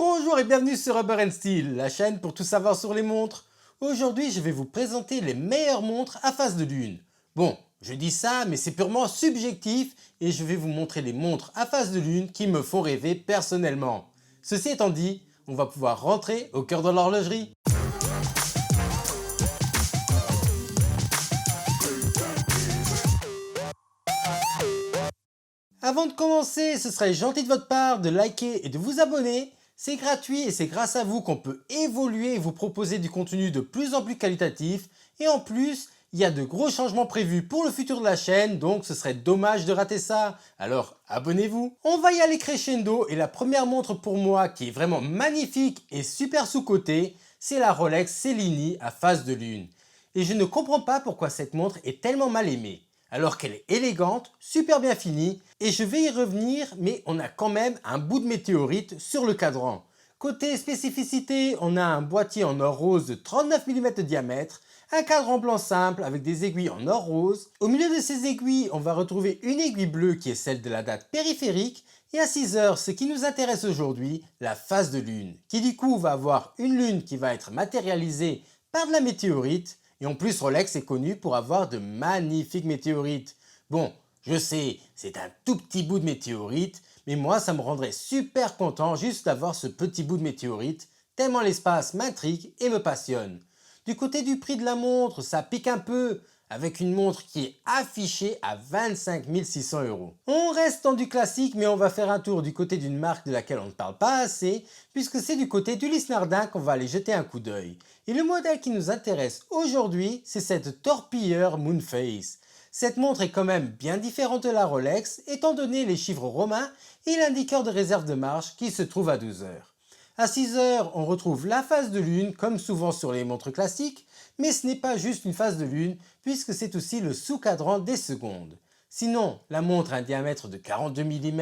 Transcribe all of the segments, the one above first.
Bonjour et bienvenue sur Rubber Steel, la chaîne pour tout savoir sur les montres. Aujourd'hui, je vais vous présenter les meilleures montres à phase de lune. Bon, je dis ça, mais c'est purement subjectif et je vais vous montrer les montres à phase de lune qui me font rêver personnellement. Ceci étant dit, on va pouvoir rentrer au cœur de l'horlogerie. Avant de commencer, ce serait gentil de votre part de liker et de vous abonner. C'est gratuit et c'est grâce à vous qu'on peut évoluer et vous proposer du contenu de plus en plus qualitatif. Et en plus, il y a de gros changements prévus pour le futur de la chaîne, donc ce serait dommage de rater ça. Alors abonnez-vous. On va y aller crescendo et la première montre pour moi qui est vraiment magnifique et super sous-cotée, c'est la Rolex Cellini à phase de lune. Et je ne comprends pas pourquoi cette montre est tellement mal aimée. Alors qu'elle est élégante, super bien finie, et je vais y revenir, mais on a quand même un bout de météorite sur le cadran. Côté spécificité, on a un boîtier en or rose de 39 mm de diamètre, un cadran blanc simple avec des aiguilles en or rose. Au milieu de ces aiguilles, on va retrouver une aiguille bleue qui est celle de la date périphérique, et à 6 heures, ce qui nous intéresse aujourd'hui, la phase de lune, qui du coup va avoir une lune qui va être matérialisée par de la météorite. Et en plus, Rolex est connu pour avoir de magnifiques météorites. Bon, je sais, c'est un tout petit bout de météorite, mais moi ça me rendrait super content juste d'avoir ce petit bout de météorite, tellement l'espace m'intrigue et me passionne. Du côté du prix de la montre, ça pique un peu, avec une montre qui est affichée à 25 600 €. On reste dans du classique, mais on va faire un tour du côté d'une marque de laquelle on ne parle pas assez, puisque c'est du côté d'Ulysse Nardin qu'on va aller jeter un coup d'œil. Et le modèle qui nous intéresse aujourd'hui, c'est cette torpilleur Moonface. Cette montre est quand même bien différente de la Rolex, étant donné les chiffres romains et l'indicateur de réserve de marche qui se trouve à 12 heures. À 6 heures, on retrouve la phase de lune, comme souvent sur les montres classiques, mais ce n'est pas juste une phase de lune, puisque c'est aussi le sous-cadran des secondes. Sinon, la montre a un diamètre de 42 mm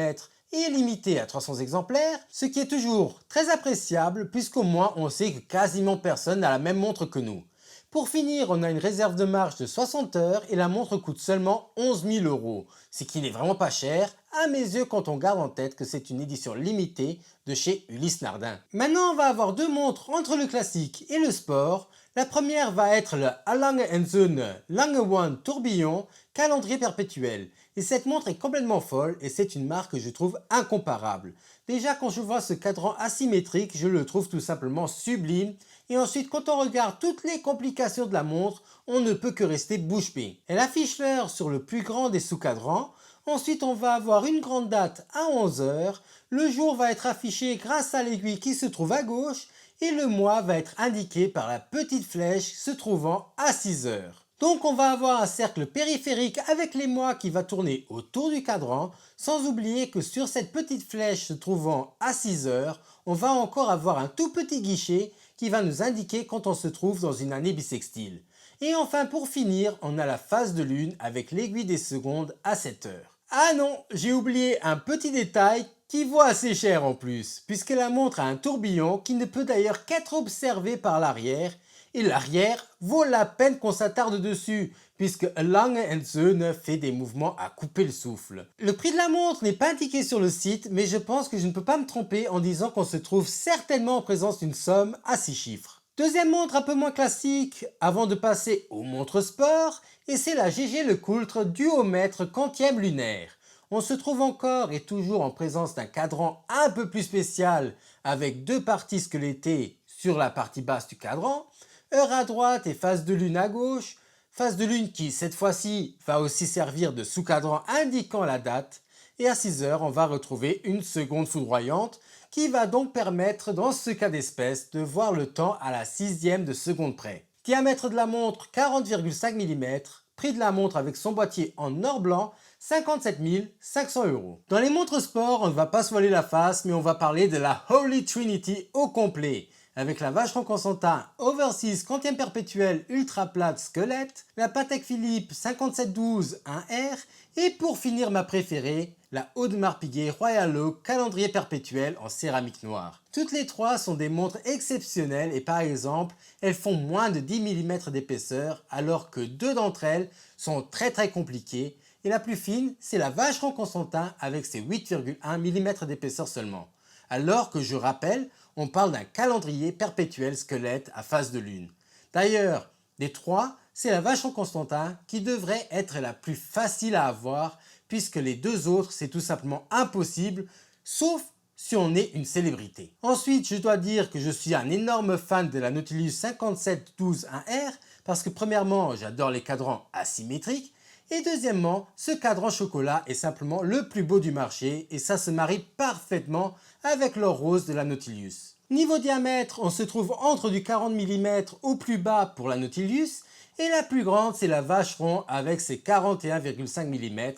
et est limitée à 300 exemplaires, ce qui est toujours très appréciable, puisqu'au moins on sait que quasiment personne n'a la même montre que nous. Pour finir, on a une réserve de marche de 60 heures et la montre coûte seulement 11 000 €, ce qui n'est vraiment pas cher à mes yeux quand on garde en tête que c'est une édition limitée de chez Ulysse Nardin. Maintenant, on va avoir deux montres entre le classique et le sport. La première va être le A. Lange & Söhne Lange One Tourbillon calendrier perpétuel. Et cette montre est complètement folle et c'est une marque que je trouve incomparable. Déjà quand je vois ce cadran asymétrique, je le trouve tout simplement sublime. Et ensuite quand on regarde toutes les complications de la montre, on ne peut que rester bouche bée. Elle affiche l'heure sur le plus grand des sous-cadrans. Ensuite on va avoir une grande date à 11 heures. Le jour va être affiché grâce à l'aiguille qui se trouve à gauche. Et le mois va être indiqué par la petite flèche se trouvant à 6 heures. Donc on va avoir un cercle périphérique avec les mois qui va tourner autour du cadran, sans oublier que sur cette petite flèche se trouvant à 6 heures, on va encore avoir un tout petit guichet qui va nous indiquer quand on se trouve dans une année bissextile. Et enfin pour finir, on a la phase de lune avec l'aiguille des secondes à 7 heures. Ah non, j'ai oublié un petit détail qui vaut assez cher en plus, puisque la montre a un tourbillon qui ne peut d'ailleurs qu'être observé par l'arrière, et l'arrière vaut la peine qu'on s'attarde dessus, puisque Lange & Söhne fait des mouvements à couper le souffle. Le prix de la montre n'est pas indiqué sur le site, mais je pense que je ne peux pas me tromper en disant qu'on se trouve certainement en présence d'une somme à 6 chiffres. Deuxième montre un peu moins classique, avant de passer aux montres sport, et c'est la GG LeCoultre duomètre quantième lunaire. On se trouve encore et toujours en présence d'un cadran un peu plus spécial, avec deux parties squelettées sur la partie basse du cadran, heure à droite et phase de lune à gauche, phase de lune qui cette fois-ci va aussi servir de sous-cadran indiquant la date, et à 6 heures on va retrouver une seconde foudroyante qui va donc permettre dans ce cas d'espèce de voir le temps à la 6e de seconde près. Diamètre de la montre 40,5 mm, prix de la montre avec son boîtier en or blanc 57 500 €. Dans les montres sport, on ne va pas se voiler la face, mais on va parler de la Holy Trinity au complet, avec la Vacheron Constantin Overseas quantième perpétuel ultra plate squelette, la Patek Philippe 5712 1R et pour finir ma préférée, la Audemars Piguet Royal Oak calendrier perpétuel en céramique noire. Toutes les trois sont des montres exceptionnelles et par exemple, elles font moins de 10 mm d'épaisseur alors que deux d'entre elles sont très compliquées et la plus fine, c'est la Vacheron Constantin avec ses 8,1 mm d'épaisseur seulement. Alors que je rappelle, on parle d'un calendrier perpétuel squelette à face de lune. D'ailleurs, des trois, c'est la Vacheron Constantin qui devrait être la plus facile à avoir puisque les deux autres c'est tout simplement impossible sauf si on est une célébrité. Ensuite, je dois dire que je suis un énorme fan de la Nautilus 5712-1R parce que premièrement, j'adore les cadrans asymétriques et deuxièmement, ce cadran chocolat est simplement le plus beau du marché et ça se marie parfaitement avec l'or rose de la Nautilus. Niveau diamètre, on se trouve entre du 40 mm au plus bas pour la Nautilus et la plus grande c'est la Vacheron avec ses 41,5 mm.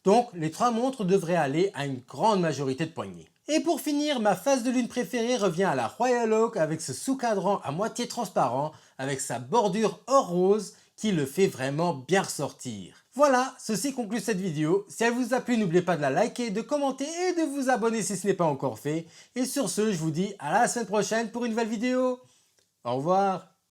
Donc les trois montres devraient aller à une grande majorité de poignées. Et pour finir, ma phase de lune préférée revient à la Royal Oak avec ce sous-cadran à moitié transparent avec sa bordure or rose qui le fait vraiment bien ressortir. Voilà, ceci conclut cette vidéo. Si elle vous a plu, n'oubliez pas de la liker, de commenter et de vous abonner si ce n'est pas encore fait. Et sur ce, je vous dis à la semaine prochaine pour une nouvelle vidéo. Au revoir.